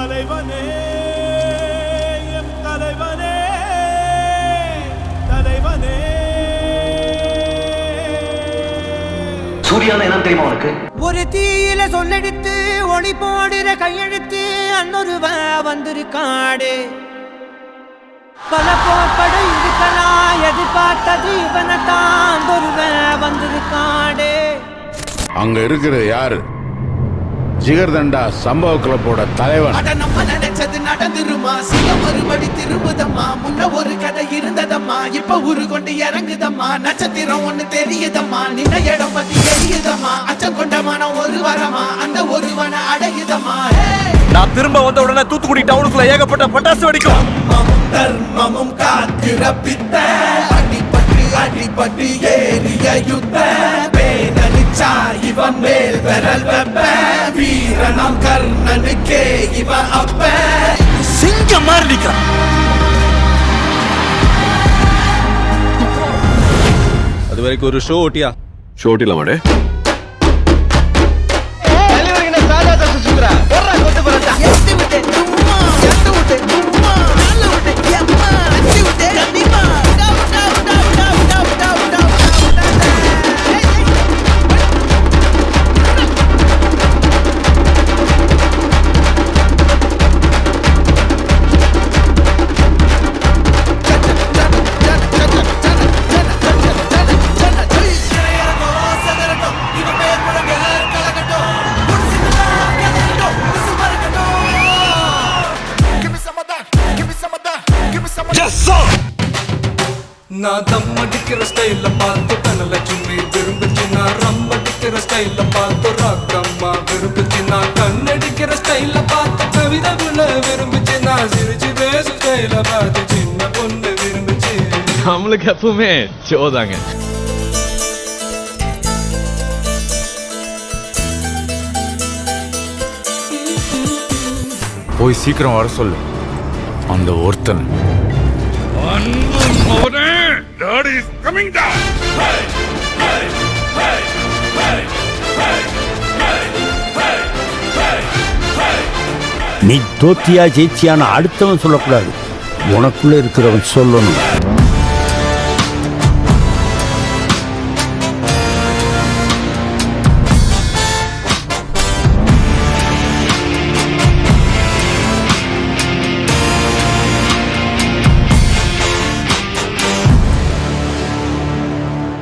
தலைவனே எம் தலைவனே தலைவனே. சூர்யானா என்ன தெரியுமா உனக்கு? ஒரு தீயில சொல்லெடுத்து ஒளி போடுற கையெழுத்து அன்னொருவ வந்திருக்காடு. பல போர்ப்படம் இருக்கலாம் எதிர்பார்த்தது இவனைத்தான் ஒருவ வந்திருக்காடு. அங்க இருக்கிற யாரு? ஜிகர்தண்டா சம்பவ கிளப்போட தலைவன். நம்ம நினைச்சது நடந்துருமா? சில மறுபடி திரும்புதம்மா. முன்ன ஒரு கதை இருந்ததம்மா, இப்ப உரு கொண்டு இறங்குதம்மா. நட்சத்திரம் ஒண்ணு தெரியுதம்மா, நின்ன இடம் பத்தி தெரியுதம்மா. அச்சம் கொண்ட மனம் ஒரு வரமா, அந்த ஒருவன அடையுதம்மா. நான் திரும்ப வந்த உடனே தூத்துக்குடி டவுனுக்குள்ள ஏகப்பட்ட பட்டாசு வெடிக்கும். தர்மமும் காக்கிற பித்த அடிபட்டு அடிபட்டு ஏறிய யுத்த பேரணிச்சா இவன் மேல் விரல் வெப்ப. வீரனாம் கர்ணனுக்கே இவன் அப்ப சிங்கம் மாதிரி நிக்கிறான். அது வரைக்கும் ஒரு ஷோ ஓட்டியா? ஷோ ஓட்டில மாடே. நான் தம் அடிக்கிற ஸ்டைல பார்த்து தனலட்சுமி விரும்புச்சு. நான் ரம் அடிக்கிற ஸ்டைல பார்த்து ராக்கம்மா விரும்புச்சு. நான் கண்ணடிக்கிற ஸ்டைல பார்த்து கவிதை புள்ள விரும்புச்சு. நான் சிரிச்சு பேசும் ஸ்டைல பார்த்து சின்ன பொண்ணு விரும்புச்சு. நம்மளுக்கு எப்பவுமே சோதாங்க. போய் சீக்கிரம் வர சொல்லு அந்த ஒருத்தன். நீ தோத்தியா ஜெயிச்சியான அடுத்தவன் சொல்லக்கூடாது, உனக்குள்ள இருக்கிறவன் சொல்லணும்.